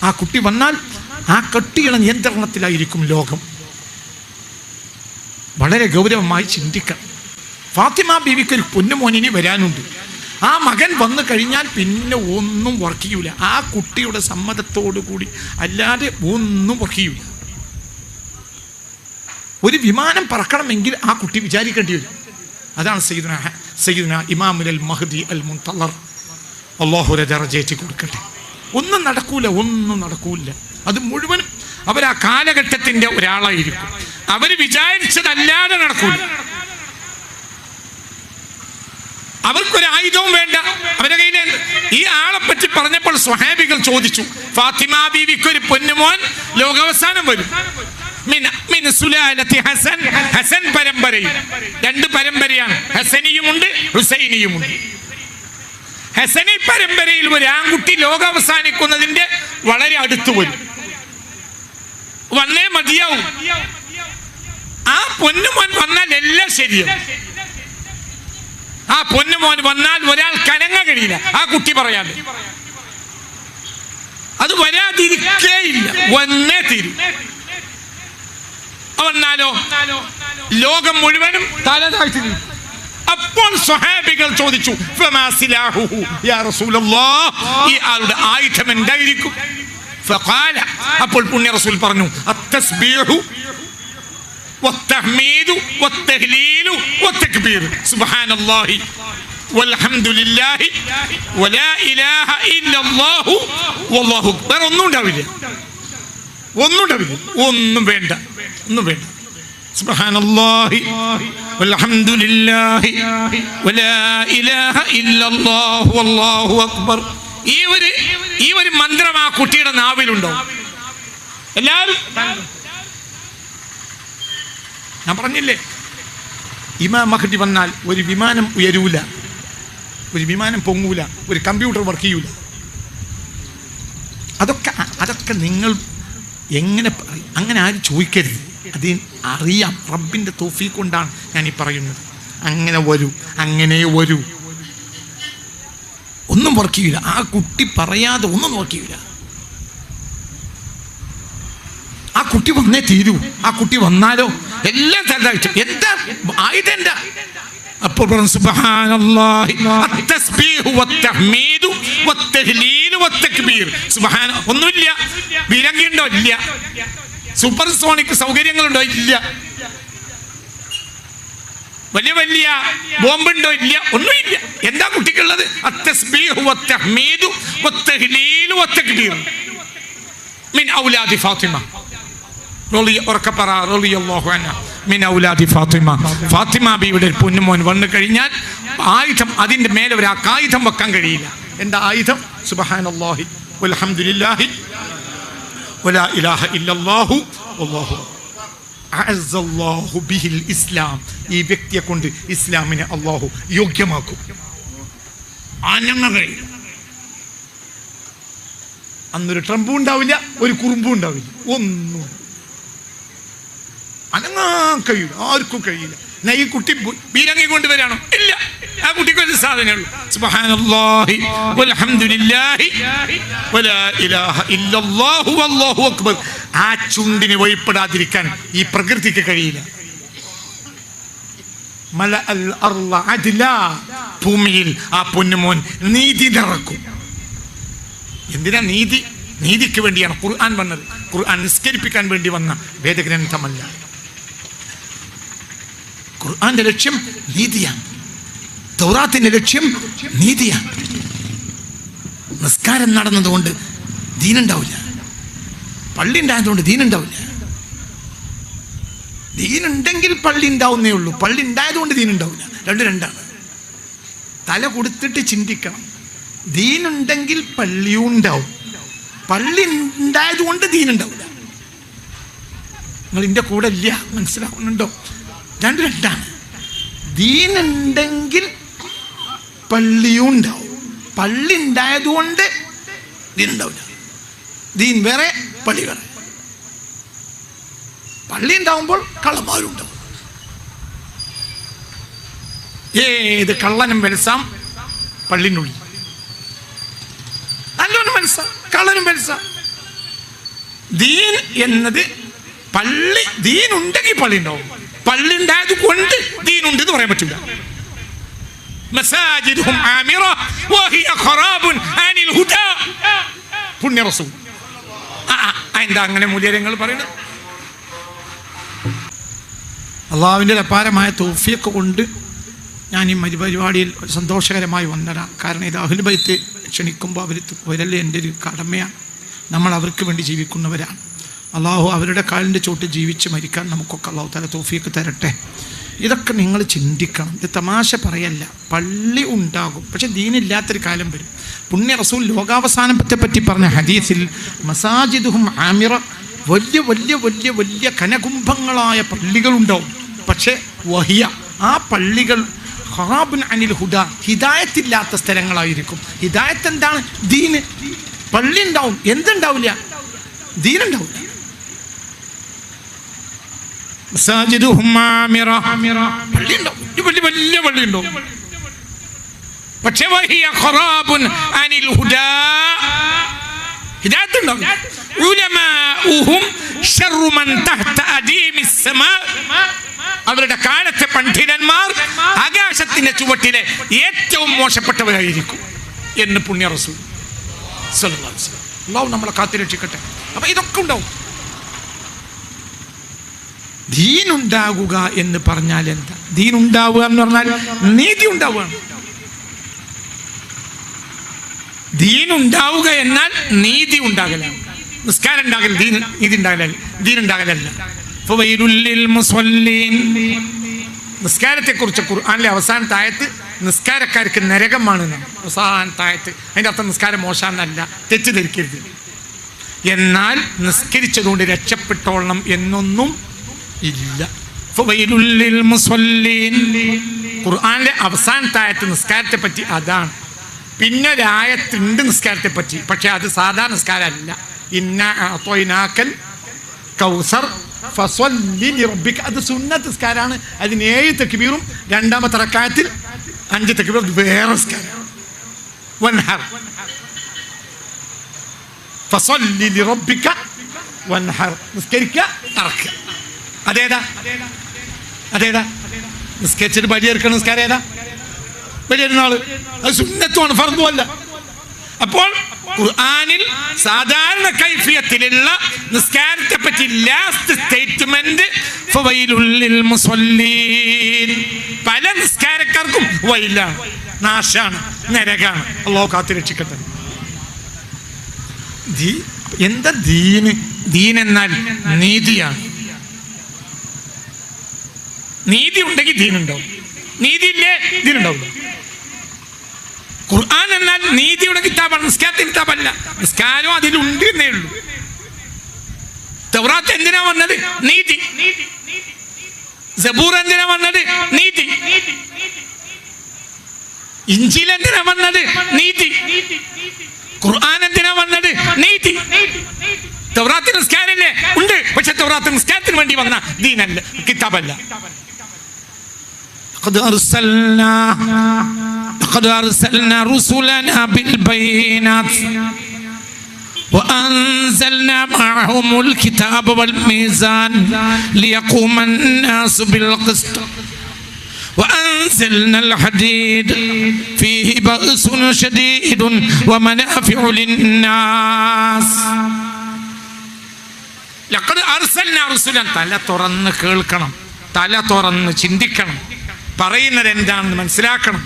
[SPEAKER 1] ആ കുട്ടി വന്നാൽ ആ കുട്ടിയുടെ നിയന്ത്രണത്തിലായിരിക്കും ലോകം. വളരെ ഗൗരവമായി ചിന്തിക്കണം. ഫാത്തിമ ബീവിക്ക് ഒരു പൊന്നുമോനിനി വരാനുണ്ട്. ആ മകൻ വന്നു കഴിഞ്ഞാൽ പിന്നെ ഒന്നും വർക്ക് ചെയ്യൂല. ആ കുട്ടിയുടെ സമ്മതത്തോടു കൂടി അല്ലാതെ ഒന്നും വർക്ക് ചെയ്യൂല. ഒരു വിമാനം പറക്കണമെങ്കിൽ ആ കുട്ടി വിചാരിക്കേണ്ടി വരും. അതാണ് സയ്യിദുന ഇമാമുൽ മഹ്ദി അൽ മുൻതളർ, അല്ലാഹു ദറജയേറ്റി കൊടുക്കട്ടെ. ഒന്നും നടക്കൂല. അത് മുഴുവനും അവർ ആ കാലഘട്ടത്തിന്റെ ഒരാളായിരിക്കും. അവർ വിചാരിച്ചതല്ലാതെ നടക്കൂല. അവർക്കൊരു ആയുധവും വേണ്ട അവരുടെ കയ്യിൽ. ഈ ആളെ പറ്റി പറഞ്ഞപ്പോൾ സ്വഹാബികൾ ചോദിച്ചു, ഫാത്തിമ ബീവിക്കൊരു പൊന്നുമോൻ ലോകാവസാനം വരും. ഹസൻ പരമ്പരയിൽ 2 പരമ്പരയാണ്, ഹസനിയുമുണ്ട് ഹുസൈനിയുമുണ്ട്. ഹസനി പരമ്പരയിൽ ഒരു ആൺകുട്ടി ലോകാവസാനിക്കുന്നതിന്റെ വളരെ അടുത്ത് വന്നേ മതിയാവും. ആ പൊന്നുമോൻ വന്നാൽ എല്ലാം ശരിയാണ്. ആ പൊന്നുമോൻ വന്നാൽ ഒരാൾ കനങ്ങ കഴിയില്ല. ആ കുട്ടി പറയാതെ അത് വരാതിരിക്കേയില്ല, വന്നേ തീരും. വന്നാലോ ലോകം മുഴുവനും തല താഴ്ത്തി. അപ്പോൾ സ്വഹാബികൾ ചോദിച്ചു, ഫമാ സിലാഹുഹു യാ റസൂലല്ലാഹ്, ഈ ആളുടെ ആയുധം എന്തായിരിക്കും? ഫഖാല, അപ്പോൾ പുണ്യ റസൂൽ പറഞ്ഞു, അത്തസ്ബീഹു വത്തഹ്മീദു വത്തഹ്ലീലു വത്തക്ബീർ, സുബ്ഹാനല്ലാഹി വൽഹംദുലില്ലാഹി വലാ ഇലാഹ ഇല്ലല്ലാഹു വല്ലാഹു അക്ബർ. ഒന്നും ഉണ്ടാവില്ല. ഒന്നും വേണ്ട. സുബ്ഹാനല്ലാഹി വൽഹംദുലില്ലാഹി വലാ ഇലാഹ ഇല്ലല്ലാഹു വല്ലാഹു അക്ബർ. ഈ ഒരു മന്ത്രം ആ കുട്ടിയുടെ നാവിലുണ്ടോ? എല്ലാവരും ഞാൻ പറഞ്ഞില്ലേ, ഇമാം മഹ്ദി വന്നാൽ ഒരു വിമാനം ഉയരൂല, ഒരു വിമാനം പൊങ്ങൂല, ഒരു കമ്പ്യൂട്ടർ വർക്ക് ചെയ്യൂല. അതൊക്കെ നിങ്ങൾ എങ്ങനെ പറയും? അങ്ങനെ ആരും ചോദിക്കരുത്. അത് അറിയാം, റബ്ബിൻ്റെ തൗഫീഖ് കൊണ്ടാണ് ഞാൻ ഈ പറയുന്നത്. അങ്ങനെ വരൂ. ഒന്നും വർക്ക് ചെയ്യില്ല. ആ കുട്ടി പറയാതെ ഒന്നും വർക്ക് ചെയ്യില്ല. ആ കുട്ടി വന്നേ തീരൂ. ആ കുട്ടി വന്നാലോ എല്ലാം തലതായിട്ട്. എന്താ ആയുധം? എന്താ? അപ്പോൾ പറഞ്ഞു, സുബ്ഹാനല്ലാഹി അത്തസ്ബീഹു വത്തഹ്മീദു വത്തഹ്ലീലു വത്തക്ബീർ. സുബ്ഹാന. ഒന്നുമില്ല. വിലങ്ങിയുണ്ടോ? ഇല്ല. സൂപ്പർ സോണിക് സൗകര്യങ്ങളുണ്ടോ? ഇല്ല. വലിയ ബോംബുണ്ടോ? ഇല്ല. ഒന്നുമില്ല. എന്താ കുട്ടിക്കുള്ളത്? അത്തസ്ബീഹു വത്തഹ്മീദു വത്തഹ്ലീലു വത്തക്ബീർ മിൻ ഔലാദി ഫാത്തിമ. ഫാത്തിമ ബീവിയുടെ പൊന്നുമോൻ വന്നു കഴിഞ്ഞാൽ ആയുധം, അതിന്റെ മേലെ ഒരാൾക്ക് ആയുധം വെക്കാൻ കഴിയില്ല. എന്താ ആയുധം? സുബ്ഹാനല്ലാഹി വൽഹംദുലില്ലാഹി വലാ ഇലാഹ ഇല്ലല്ലാഹു വല്ലാഹു അഅസ്സല്ലാഹു ബിഹിൽ ഇസ്ലാം. ഈ വ്യക്തിയെ കൊണ്ട് ഇസ്ലാമിനെ അല്ലാഹു യോഗ്യമാക്കും. അനങ്ങ കഴിയില്ല. അന്നൊരു ട്രംപും ഉണ്ടാവില്ല, ഒരു കുറുമ്പും ഉണ്ടാവില്ല. ഒന്നും അനങ്ങാൻ കഴിയില്ല, ആർക്കും കഴിയില്ല. എന്നാ ഈ കുട്ടി ബീരങ്ങി കൊണ്ടുവരാണോ? ഇല്ല. ആ കുട്ടിക്ക് ഒരു സാധനമേ ഉള്ളൂ, സുബ്ഹാനല്ലാഹി വൽഹംദുലില്ലാഹി വലാ ഇലാഹ ഇല്ലല്ലാഹു വല്ലാഹു അക്ബർ. ആ ചുണ്ടിന് വഴിപ്പെടാതിരിക്കാൻ ഈ പ്രകൃതിക്ക് കഴിയില്ല. മലഅൽ അർള അദ്ലാ, ഭൂമിയിൽ ആ പൊന്നുമോൻ നീതി നിറക്കും. എന്തിനാ നീതി? നീതിക്ക് വേണ്ടിയാണ് ഖുർആൻ വന്നത്. ഖുർആൻ നിസ്കരിപ്പിക്കാൻ വേണ്ടി വന്ന വേദഗ്രന്ഥമല്ല. ഖുർആന്റെ ലക്ഷ്യം നീതിയാണ്. തൗറാത്തിന്റെ ലക്ഷ്യം നീതിയാണ്. നിസ്കാരം നടന്നതുകൊണ്ട് ദീനുണ്ടാവില്ല, പള്ളി ഉണ്ടായതുകൊണ്ട് ദീനുണ്ടാവില്ല. ദീനുണ്ടെങ്കിൽ പള്ളി ഉണ്ടാവുന്നേ ഉള്ളൂ, പള്ളി ഉണ്ടായതുകൊണ്ട് ദീനുണ്ടാവില്ല. രണ്ടാണ്. തല കൊടുത്തിട്ട് ചിന്തിക്കണം. ദീനുണ്ടെങ്കിൽ പള്ളിയും ഉണ്ടാവും, പള്ളി ഉണ്ടായതുകൊണ്ട് ദീനുണ്ടാവില്ല. നിങ്ങൾ എൻ്റെ കൂടെ ഇല്ല, മനസ്സിലാവുന്നുണ്ടോ? രണ്ടാണ്. ദീനുണ്ടെങ്കിൽ പള്ളിയും ഉണ്ടാവും, പള്ളി ഉണ്ടായതുകൊണ്ട് ദീനുണ്ടാവില്ല. ദീൻ വേറെ, പള്ളി വേറെ. പള്ളി ഉണ്ടാവുമ്പോൾ കള്ളന്മാരുണ്ടാവും. ഏത് കള്ളനും വെൽസാം പള്ളിനുള്ളിൽ, നല്ലവനും വെൽസാം, കള്ളനും വെൽസാം. ദീൻ എന്നത് പള്ളി, ദീൻ ഉണ്ടെങ്കിൽ പള്ളി ഉണ്ടാവും, പള്ളി ഉണ്ടായത് കൊണ്ട് ദീനുണ്ട് എന്ന് പറയാൻ പറ്റില്ല. മസാജിദുഹും ആമിറ വഹിയ ഖറാബുൻ അനിൽ ഹുദാ, പുണ്യ റസൂൽ. എന്താ അങ്ങനെ മൂല്യങ്ങൾ പറയുന്നത്? അള്ളാഹുവിൻ്റെ അപാരമായ തൗഫീഖ് കൊണ്ട് ഞാൻ ഈ പരിപാടിയിൽ സന്തോഷകരമായി വന്നതാണ്. കാരണം ഇത് അഹ്ലു ബൈത്ത് ക്ഷണിക്കുമ്പോൾ അവർ വരല്ലേ എൻ്റെ ഒരു കടമയാണ്. നമ്മൾ അവർക്ക് വേണ്ടി ജീവിക്കുന്നവരാണ്. അള്ളാഹു അവരുടെ കാലിൻ്റെ ചോട്ട് ജീവിച്ച് മരിക്കാൻ നമുക്കൊക്കെ അള്ളാഹു തആല തൗഫീഖ് തരട്ടെ. ഇതൊക്കെ നിങ്ങൾ ചിന്തിക്കണം. ഇത് തമാശ പറയല്ല. പള്ളി ഉണ്ടാകും, പക്ഷെ ദീനില്ലാത്തൊരു കാലം വരും. പുണ്യ റസൂൽ ലോകാവസാനത്തെ പറ്റി പറഞ്ഞ ഹദീസിൽ മസാജിദുഹും ആമിറ, വലിയ വലിയ വലിയ വലിയ കനകുംഭങ്ങളായ പള്ളികളുണ്ടാവും. പക്ഷേ വഹിയ, ആ പള്ളികൾ ഖറാബുൻ അനിൽ ഹുദാ, ഹിദായത്തില്ലാത്ത സ്ഥലങ്ങളായിരിക്കും. ഹിദായത്ത് എന്താണ്? ദീന്. പള്ളി ഉണ്ടാവും, എന്തുണ്ടാവില്ല? ദീനുണ്ടാവില്ല. മസാജിദുഹും ആമിറ, പള്ളി ഉണ്ടാവും, വലിയ വലിയ പള്ളി ഉണ്ടാവും. പക്ഷേ വഹിയ ഖറാബുൻ അനിൽ ഹുദാ, ഹിദായത്ത് ഉണ്ടാവും. ഉലമാഉഹും ശർറു മൻ തഹ്ത അദീമിസ് സമാ, അവരുടെ കാലത്തെ പണ്ഡിതന്മാർ ആകാശത്തിന്റെ ചുവട്ടിലെ ഏറ്റവും മോശപ്പെട്ടവരായിരിക്കും എന്ന് പുണ്യ റസൂൽ സല്ലല്ലാഹു അലൈഹി വസല്ലം. അല്ലാഹു നമ്മളെ കാത്തുരക്ഷിക്കട്ടെ. അപ്പൊ ഇതൊക്കെ ഉണ്ടാവും. ദീനുണ്ടാകുക എന്ന് പറഞ്ഞാൽ എന്താ? ദീനുണ്ടാവുക എന്ന് പറഞ്ഞാൽ നീതി ഉണ്ടാവുകയാണ്. ദീനുണ്ടാവുക എന്നാൽ നീതി ഉണ്ടാകലാണ്. നിസ്കാരം ഉണ്ടാകൽ നീതി ഉണ്ടാകലല്ല, ദീനുണ്ടാകലല്ല. നിസ്കാരത്തെ കുറിച്ച് ഖുർആനിലെ അവസാനത്തെ ആയത്ത് നിസ്കാരക്കാർക്ക് നരകമാണ്. അവസാനത്തെ ആയത്ത്, അതിൻ്റെ അർത്ഥം നിസ്കാരം മോശമെന്നല്ല, തെറ്റിദ്ധരിക്കരുത്. എന്നാൽ നിസ്കരിച്ചതുകൊണ്ട് രക്ഷപ്പെട്ടോളണം എന്നൊന്നും ഇല്ല. ഖുർആനിലെ അവസാനത്തെ ആയത്ത് നിസ്കാരത്തെ പറ്റി അതാണ്. പിന്നെ ഒരായത്തുണ്ട് നിസ്കാരത്തെ പറ്റി, പക്ഷെ അത് സാധാരണ നിസ്കാരമല്ല. ഇന്ന അഅ്തൈനാക്കൽ കൗസർ ഫസ്വല്ലി ലിറബ്ബിക, അത് സുന്നത്ത് നിസ്കാരമാണ്. അതിന് 7 തക്ബീറും രണ്ടാമത്തെ റക്അത്തിൽ 5 തക്ബീർ വേറെ നിസ്കാരമാണ്. വൻഹർ ഫസ്വല്ലി ലിറബ്ബിക വൻഹർ, നിസ്കരിക്കുക, അറക്കുക. അതേതാ? നിസ്കരിച്ചിട്ട് ബലിയെടുക്കുന്ന നിസ്കാരം ഏതാ? ബലിയെടുന്നാള്. അത് സുന്നത്തുമാണ്, ഫർദുമല്ല. അപ്പോൾ ഖുർആനിൽ സാധാരണ കൈഫിയത്തിലുള്ള നിസ്കാരത്തെ പറ്റി ലാസ്റ്റ് സ്റ്റേറ്റ്മെന്റ് ഫവൈലുൽ ലിൽ മുസല്ലീൻ, പല നിസ്കാരക്കാർക്കും വൈലാണ്, നാശാണ്, നരകാണ്. അല്ലാഹു കാത്തുരക്ഷിക്കട്ടെ. എന്താ ദീന്? ദീൻ എന്നാൽ നീതിയാണ്. നീതി ഉണ്ടെങ്കിൽ ദീനുണ്ടാവും, നീതിയില്ലേ ദീനുണ്ടാവില്ല. ഖുർആൻ എന്നാൽ നീതിയുടെ കിതാബാണ്, നിസ്കാരത്തിന്റെ കിതാബല്ല. നിസ്കാരം അതിലുണ്ട് എന്നേ ഉള്ളൂ. തൗറാത്ത് എന്തിനാ വന്നത്? നീതി. സബൂർ എന്തിനാ വന്നത്? നീതി. ഇഞ്ചീൽ എന്തിനാ വന്നത്? നീതി. ഖുർആൻ എന്തിനാ വന്നത്? നീതി. തൗറാത്ത് നിസ്കാരല്ലേ ഉണ്ട്, പക്ഷെ തൗറാത്ത് നിസ്കാരത്തിന് വേണ്ടി വന്ന ദീനല്ല, കിതാബല്ല. لقد أرسلنا رسلنا بالبينات وأنزلنا معهم الكتاب والميزان ليقوم الناس بالقسط وأنزلنا الحديد فيه بأس شديد ومنافع للناس لقد أرسلنا رسلا തല തുറന്ന് കേൾക്കണം, തല തുറന്ന് ചിന്തിക്കണം, പറയുന്നത് എന്താണെന്ന് മനസ്സിലാക്കണം,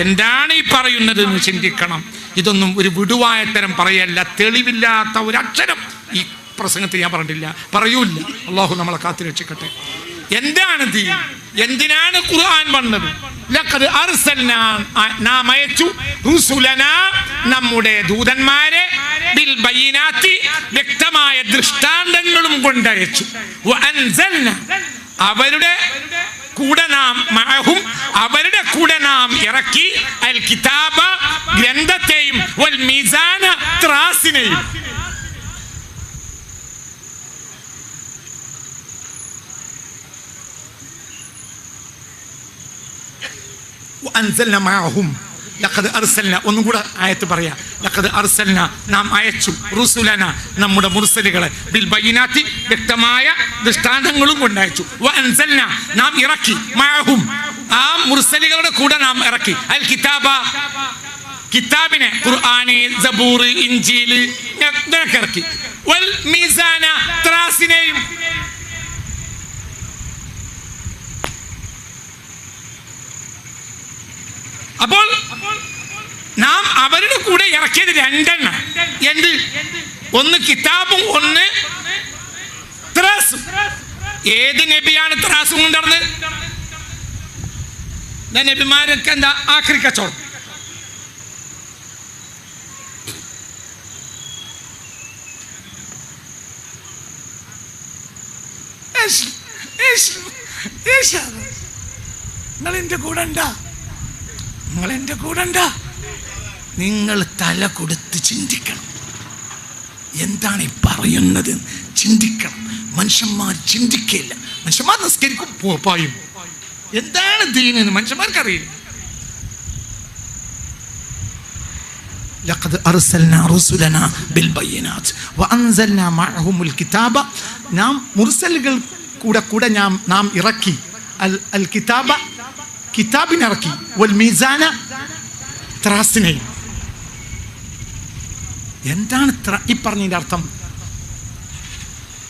[SPEAKER 1] എന്താണ് ഈ പറയുന്നത് എന്ന് ചിന്തിക്കണം. ഇതൊന്നും ഒരു വിടുവായ തരം പറയല്ല, തെളിവില്ലാത്ത ഒരു അക്ഷരം ഈ പ്രസംഗത്തിൽ ഞാൻ പറഞ്ഞിട്ടില്ല, പറയൂല്ല. അള്ളാഹു നമ്മളെ കാത്തു രക്ഷിക്കട്ടെ. എന്താണ് ദീൻ? എന്തിനാണ് ഖുർആൻ വന്നത്? ലഖദ് അർസൽനാ, നാം അയച്ചു, റുസുലനാ, നമ്മുടെ ദൂതന്മാരെ, ബിൽ ബയ്യിനാത്തി, വ്യക്തമായ ദൃഷ്ടാന്തങ്ങളും കൊണ്ടയച്ചു. വഅൻസൽനാ, അവരുടെ കൂടെ നാം, മഅഹും, അവരുടെ കൂടെ നാം ഇറക്കി, അൽ കിതാബ, ഗ്രന്ഥത്തെയും, വൽ മീസാന, ത്രാസിനെയും. ഒന്നും കൂടെ ആയത്ത് പറയാ. ലഖദ് അർസൽന, നാം അയച്ചു, റുസുലന, നമ്മുടെ മുർസലുകളെ, ബിൽ ബയ്യിനാത്തി, വ്യക്തമായ ദൃഷ്ടാന്തങ്ങളും കൊണ്ടയച്ചു. വഅൻസൽന, നാം ഇറക്കി, മഅഹും, ആ മുർസലുകളുടെ കൂടെ നാം ഇറക്കി, അൽ കിതാബ, കിതാബിനെ, ഖുർആന്, സബൂർ, ഇൻജീൽ ഇതൊക്കെ ഇറക്കി. വൽ മീസാന, ത്രാസിനെയും. അപ്പോൾ നാം അവരുടെ കൂടെ ഇറക്കിയത് രണ്ടെണ്ണം. എന്ത്? ഒന്ന് കിതാബും, ഒന്ന് ത്രാസും. ഏത് നബിയാണ് ത്രാസും കൊണ്ടുവന്നത്? നബിമാരൊക്കെ എന്താ? ആഖിരി കച്ചവടം. നിങ്ങൾ എൻ്റെ കൂടെ ഉണ്ടാ? നിങ്ങൾ എൻ്റെ കൂടെ ഉണ്ടാ? നിങ്ങൾ തല കൊടുത്ത് ചിന്തിക്കണം, എന്താണ് ഈ പറയുന്നത് ചിന്തിക്കണം. മനുഷ്യന്മാർ ചിന്തിക്കില്ല. മനുഷ്യന്മാർ നിസ്കരിക്കും, പായും. എന്താണ് ദീനെന്ന് മനുഷ്യന്മാർക്കറിയില്ല. ലഖദ് അർസൽനാ റുസുലനാ ബിൽ ബയ്യിനാത്ത് വഅൻസൽനാ മഅഹുൽ കിതാബ, നാം മുർസലുകൾ കൂടെ നാം ഇറക്കി, അൽ കിതാബ, കിതാബിനിറക്കി, വൽ മീസാന, ത്രാസിനെയും. എന്താണ് ഈ പറഞ്ഞതിൻ്റെ അർത്ഥം?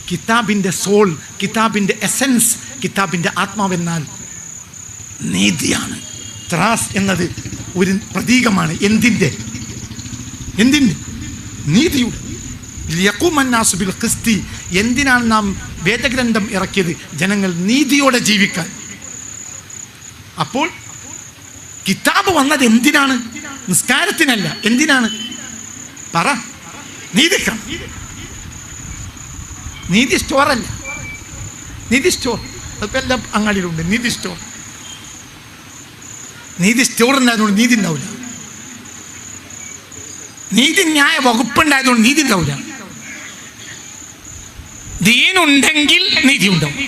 [SPEAKER 1] കിതാബിൻ്റെ സോൾ, കിതാബിൻ്റെ എസൻസ്, കിതാബിൻ്റെ ആത്മാവെന്നാൽ നീതിയാണ്. ത്രാസ് എന്നത് ഒരു പ്രതീകമാണ്. എന്തിൻ്റെ? നീതിയുടെ. ലിയഖൂമന്നാസു ബിൽ ഖിസ്തി, എന്തിനാണ് നാം വേദഗ്രന്ഥം ഇറക്കിയത്? ജനങ്ങൾ നീതിയോടെ ജീവിക്കാൻ. അപ്പോൾ കിതാബ് വന്നത് എന്തിനാണ്? നിസ്കാരത്തിനല്ല. എന്തിനാണ്? പറ. നീതിക്കണം. നീതി സ്റ്റോറല്ല, നീതി സ്റ്റോർ. അതിപ്പോൾ എല്ലാം അങ്ങാടിയിലുണ്ട് നീതി സ്റ്റോർ. നീതി സ്റ്റോർ ഉണ്ടായതുകൊണ്ട് നീതി ഉണ്ടാവില്ല. നീതിന്യായ വകുപ്പുണ്ടായതുകൊണ്ട് നീതി ഉണ്ടാവില്ല. ദീനുണ്ടെങ്കിൽ നീതി ഉണ്ടാവും,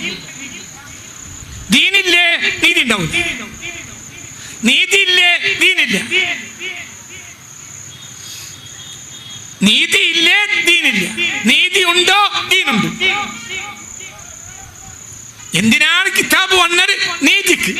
[SPEAKER 1] ദീനില്ലേ നീതി ഉണ്ടാവില്ല. നീതിയില്ലേ ദീനില്ല, നീതിയില്ലേ ദീനില്ല. നീതി ഉണ്ടോ ദീനുണ്ട്. എന്തിനാണ് കിതാബ് വന്നത്? നീതിക്ക്.